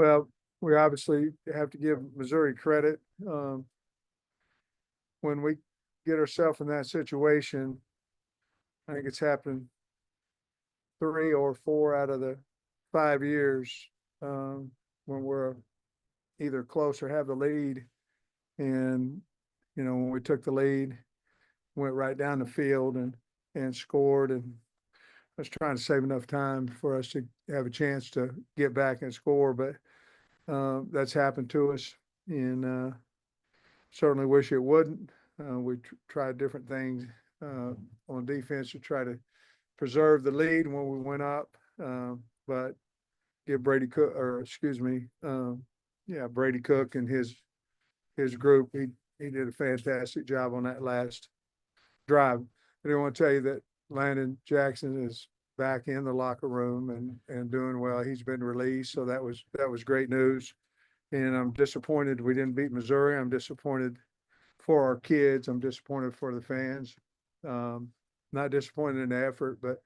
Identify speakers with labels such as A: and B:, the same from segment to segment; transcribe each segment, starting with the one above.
A: Well, we obviously have to give Missouri credit. When we get ourselves in that situation, I think it's happened 3 or 4 out of the 5 years, when we're either close or have the lead. And, when we took the lead, went right down the field and scored, and I was trying to save enough time for us to have a chance to get back and score, but that's happened to us, and certainly wish it wouldn't. We tried different things on defense to try to preserve the lead when we went up, but give Brady Cook, or excuse me, Brady Cook and his group. He did a fantastic job on that last drive. I didn't want to tell you that Landon Jackson is back in the locker room and doing well. He's been released, so that was great news. And I'm disappointed we didn't beat Missouri. I'm disappointed for our kids. I'm disappointed for the fans. Not disappointed in the effort, but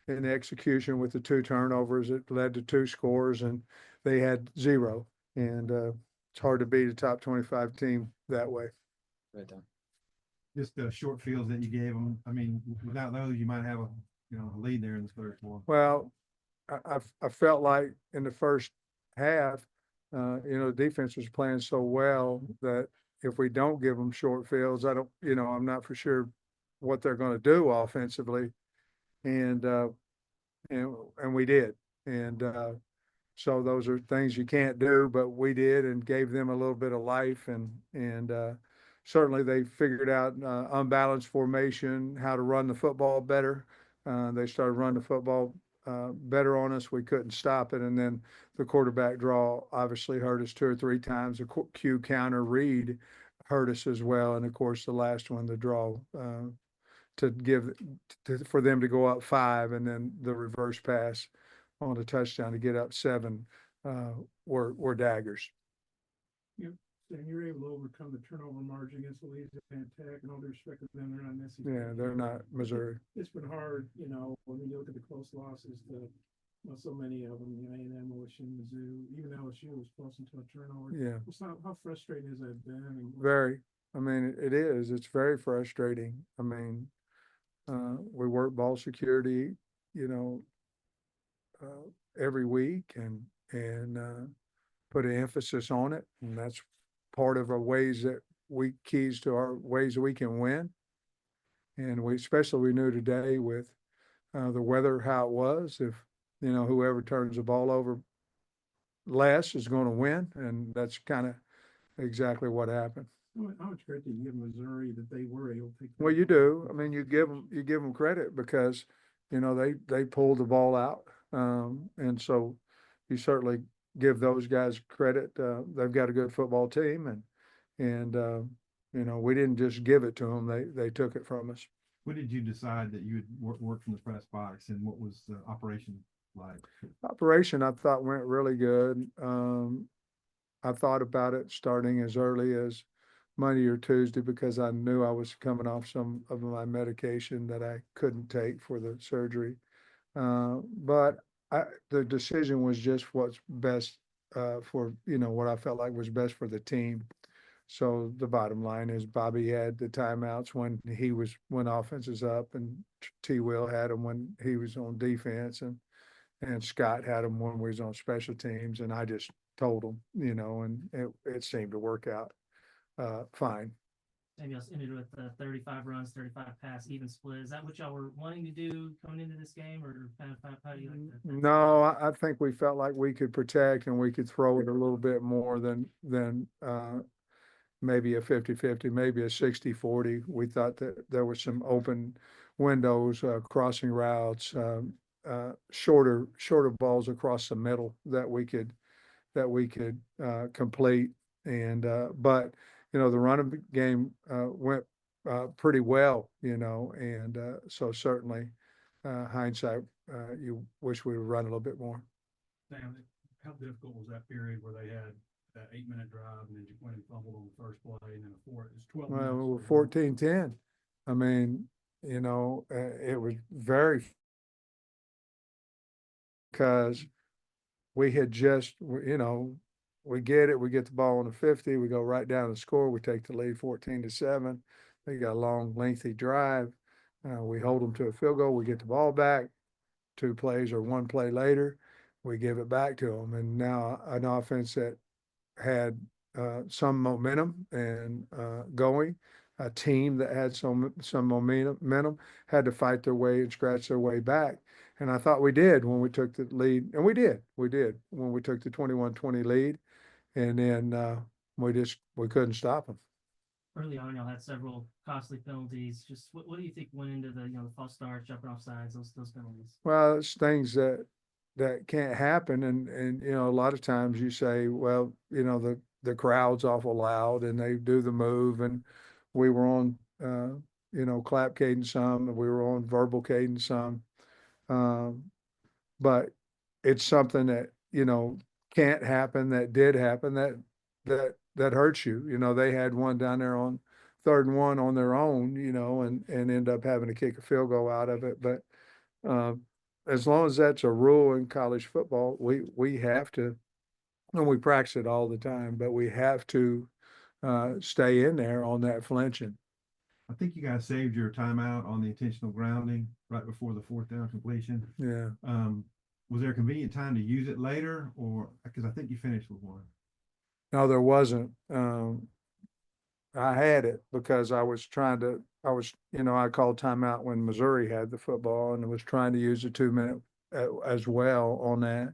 A: in the execution with the 2 turnovers. It led to 2 scores, and they had 0. And it's hard to beat a top 25 team that way.
B: Right down.
C: Just the short fields that you gave them. I mean, without those, you might have a lead there in the third quarter.
A: Well, I felt like in the first half, the defense was playing so well that if we don't give them short fields, I'm not for sure what they're going to do offensively. And we did. And so those are things you can't do, but we did, and gave them a little bit of life. And certainly they figured out unbalanced formation, how to run the football better. They started running the football better on us. We couldn't stop it. And then the quarterback draw obviously hurt us 2 or 3 times. The Q counter read hurt us as well. And of course, the last one, the draw for them to go up 5, and then the reverse pass on a touchdown to get up 7 were daggers.
D: And you're able to overcome the turnover margin against Louisiana Tech, and all due respect to them, they're not SEC.
A: Yeah, they're not Missouri.
D: It's been hard, when you look at the close losses so many of them, A&M, OSU, Mizzou, even LSU was close into a turnover.
A: Yeah.
D: How frustrating has that been?
A: Very. I mean, it is. It's very frustrating. I mean, we work ball security, every week, and put an emphasis on it, and that's part of our keys to our ways we can win. And we knew today with the weather, how it was, if whoever turns the ball over less is going to win, and that's kind of exactly what happened.
D: How much credit do you give Missouri that they were able to?
A: Well, you do. I mean, you give them credit because they pulled the ball out, and so you certainly give those guys credit. They've got a good football team, and we didn't just give it to them; they took it from us.
C: When did you decide that you would work from the press box, and what was the operation like?
A: Operation, I thought, went really good. I thought about it starting as early as Monday or Tuesday because I knew I was coming off some of my medication that I couldn't take for the surgery. But the decision was just what's best for, what I felt like was best for the team. So the bottom line is Bobby had the timeouts when offense is up, and T. Will had them when he was on defense, and Scott had them when we was on special teams, and I just told him, and it seemed to work out fine.
E: Maybe y'all ended with 35 runs, 35 pass, even split. Is that what y'all were wanting to do coming into this game, or kind of how do you like that?
A: No, I think we felt like we could protect and we could throw it a little bit more than maybe a 50-50, maybe a 60-40. We thought that there were some open windows, crossing routes, shorter balls across the middle that we could complete. And but the running game went pretty well, and so certainly hindsight, you wish we would run a little bit more.
D: Sam, how difficult was that period where they had that 8-minute drive, and then you went and fumbled on the first play, and then it was 12 minutes?
A: Well, we were 14-10. I mean, it was very, because we had just, you know, we get it, we get the ball on the 50, we go right down the score, we take the lead 14-7. They got a long, lengthy drive. We hold them to a field goal, we get the ball back, 2 plays or 1 play later, we give it back to them. And now an offense that had some momentum and going, a team that had some momentum had to fight their way and scratch their way back. And I thought we did when we took the lead, and we did when we took the 21-20 lead, and then we couldn't stop them.
E: Early on, y'all had several costly penalties. Just what do you think went into the the false start, jumping off sides, those penalties?
A: Well, it's things that can't happen, and a lot of times you say, well, the crowd's awful loud, and they do the move, and we were on clap cadence some, and we were on verbal cadence some, um, but it's something that can't happen, that did happen, that hurts you. They had one down there on 3rd and 1 on their own, and end up having to kick a field goal out of it, but uh, as long as that's a rule in college football, we have to, and we practice it all the time, but we have to stay in there on that flinching.
C: I think you guys saved your timeout on the intentional grounding right before the 4th down completion.
A: Yeah.
C: Was there a convenient time to use it later, or because I think you finished with one?
A: No, there wasn't. I had it because I called timeout when Missouri had the football and was trying to use the 2-minute as well on that.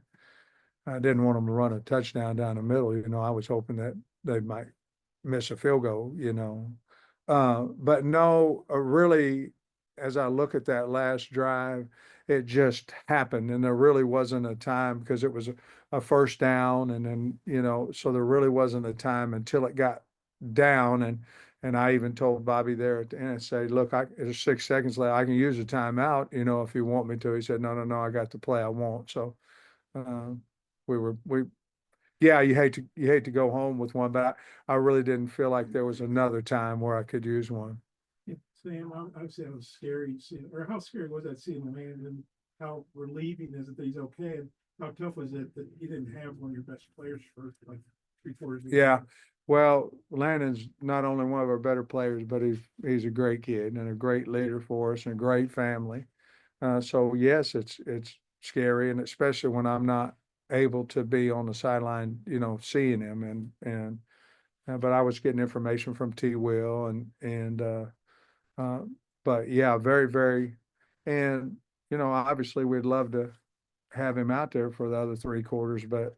A: I didn't want them to run a touchdown down the middle. I was hoping that they might miss a field goal, but no, really, as I look at that last drive, it just happened, and there really wasn't a time because it was a 1st down, and then so there really wasn't a time until it got down, and I even told Bobby there at the end, I say, look, there's 6 seconds left. I can use a timeout, if you want me to. He said, no, I got the play I want. So we yeah, you hate to go home with one, but I really didn't feel like there was another time where I could use one.
D: Yeah, Sam, obviously that was scary seeing, or how scary was that seeing the man, and how relieving is it that he's okay? And how tough was it that you didn't have one of your best players for like 3/4 of the
A: Yeah.
D: game?
A: Well, Landon's not only one of our better players, but he's a great kid and a great leader for us and a great family. So yes, it's scary, and especially when I'm not able to be on the sideline, seeing him, but I was getting information from T. Will uh, but yeah, very, very, and obviously we'd love to have him out there for the other 3 quarters, but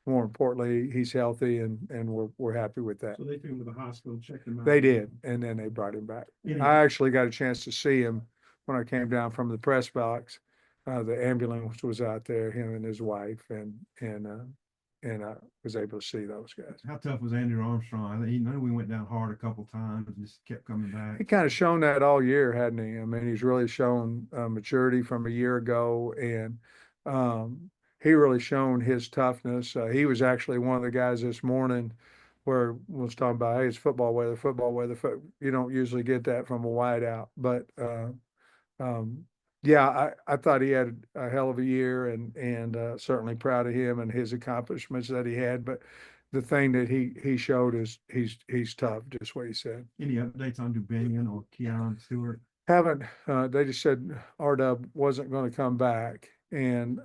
A: more importantly, he's healthy, and we're happy with that.
D: So they took him to the hospital, checked him out.
A: They did, and then they brought him back.
C: Yeah.
A: I actually got a chance to see him when I came down from the press box. The ambulance was out there, him and his wife, and I was able to see those guys.
C: How tough was Andrew Armstrong? I know we went down hard a couple times and just kept coming
A: He
C: back.
A: kind of shown that all year, hadn't he? I mean, he's really shown maturity from a year ago, and he really shown his toughness. He was actually one of the guys this morning where we was talking about, hey, it's football weather, football weather. You don't usually get that from a wideout, but yeah, I thought he had a hell of a year, and certainly proud of him and his accomplishments that he had. But the thing that he showed is he's tough, just what he said.
C: Any updates on Dubinion or Keon Stewart?
A: Haven't, they just said R-Dub wasn't going to come back, and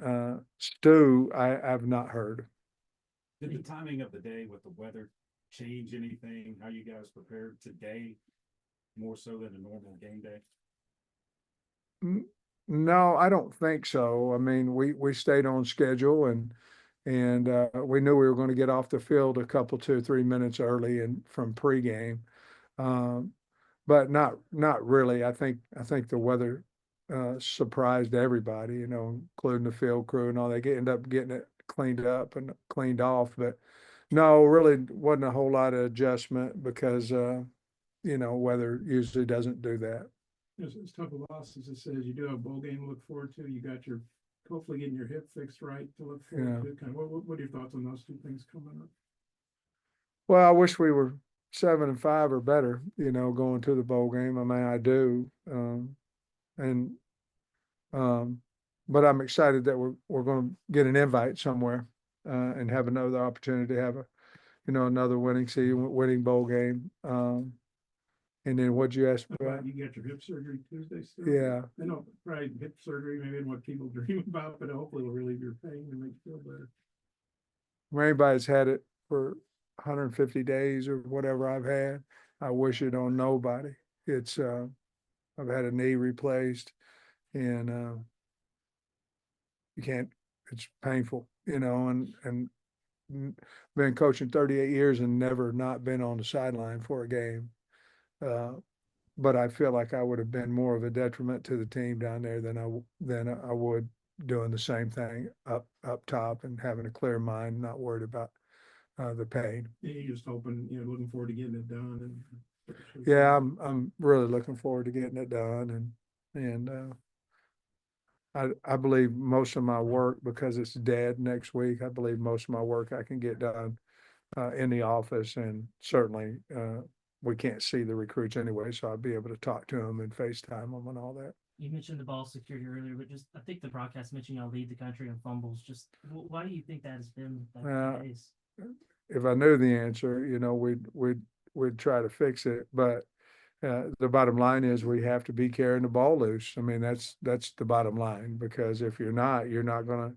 A: Stu, I've not heard.
B: Did the timing of the day with the weather change anything? How you guys prepared today more so than a normal game day?
A: No, I don't think so. I mean, we stayed on schedule, and we knew we were going to get off the field a couple, 2 or 3 minutes early and from pregame. But not really. I think the weather surprised everybody, including the field crew and all. They end up getting it cleaned up and cleaned off, but no, really wasn't a whole lot of adjustment because weather usually doesn't do that.
D: It's tough a loss, as it says, you do have a bowl game to look forward to. You got your, hopefully getting your hip fixed right to look forward to. Kind of, what are your thoughts on those 2 things coming up?
A: Well, I wish we were 7-5 or better, going to the bowl game. I mean, I do. But I'm excited that we're going to get an invite somewhere. and have another opportunity to have another winning season, winning bowl game. And then what'd you ask me about?
D: You got your hip surgery Tuesday still?
A: Yeah,
D: I know, probably hip surgery, maybe what people dream about, but hopefully it'll relieve your pain and make you feel better.
A: for anybody that's had it for 150 days or whatever I've had, I wish it on nobody. It's, I've had a knee replaced and, you can't, it's painful, and been coaching 38 years and never not been on the sideline for a game. But I feel like I would have been more of a detriment to the team down there than I would doing the same thing up top and having a clear mind, not worried about the pain.
D: Yeah, you're just hoping, looking forward to getting it done and.
A: Yeah, I'm really looking forward to getting it done and I believe most of my work, because it's dead next week, I believe most of my work I can get done in the office, and certainly we can't see the recruits anyway, so I'll be able to talk to them and FaceTime them and all that.
E: You mentioned the ball security earlier, but just I think the broadcast mentioned y'all lead the country in fumbles. Just why do you think that has been the case?
A: If I knew the answer, we'd try to fix it, but the bottom line is we have to be carrying the ball loose. I mean, that's the bottom line, because if you're not gonna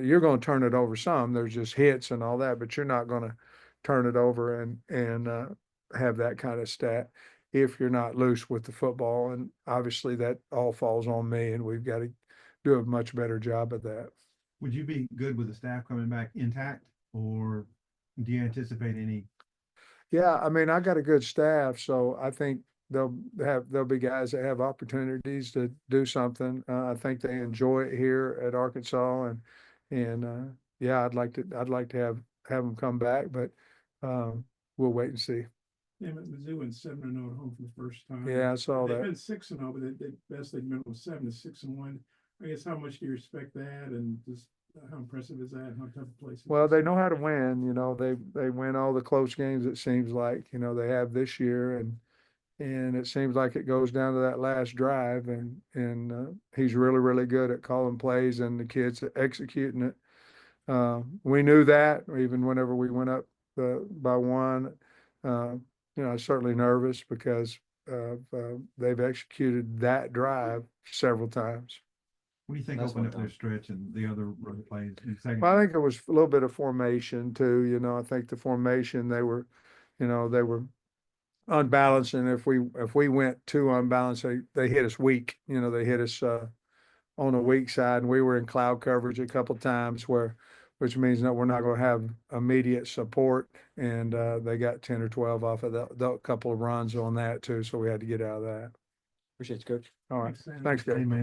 A: you're gonna turn it over some. There's just hits and all that, but you're not gonna turn it over and have that kind of stat if you're not loose with the football. And obviously that all falls on me, and we've got to do a much better job of that.
C: Would you be good with the staff coming back intact, or do you anticipate any?
A: Yeah, I mean, I got a good staff, so I think there'll be guys that have opportunities to do something. I think they enjoy it here at Arkansas, and yeah, I'd like to have them come back, but we'll wait and see.
D: Yeah, but Mizzou went 7-0 at home for the first time.
A: Yeah, I saw
D: They've
A: that.
D: been 6-0, but the best they've been was 7 to 6-1. I guess how much do you respect that, and just how impressive is that? How tough a place? Is
A: Well,
D: this?
A: they know how to win. They win all the close games. It seems like they have this year, and it seems like it goes down to that last drive, and he's really, really good at calling plays and the kids executing it. We knew that even whenever we went up by one. I was certainly nervous because they've executed that drive several times.
C: What do you think
F: That's
C: opened
F: one
C: up their
F: time.
C: stretch and the other run plays in the second?
A: Well, I think it was a little bit of formation too. I think the formation they were unbalanced, and if we went too unbalanced, they hit us weak. They hit us on a weak side, and we were in cloud coverage a couple times which means that we're not going to have immediate support, and they got 10 or 12 off of the couple of runs on that too, so we had to get out of that.
F: Appreciate you, Coach.
A: All right,
D: Thanks, Sam.
A: thanks, guys.
C: Hey, man.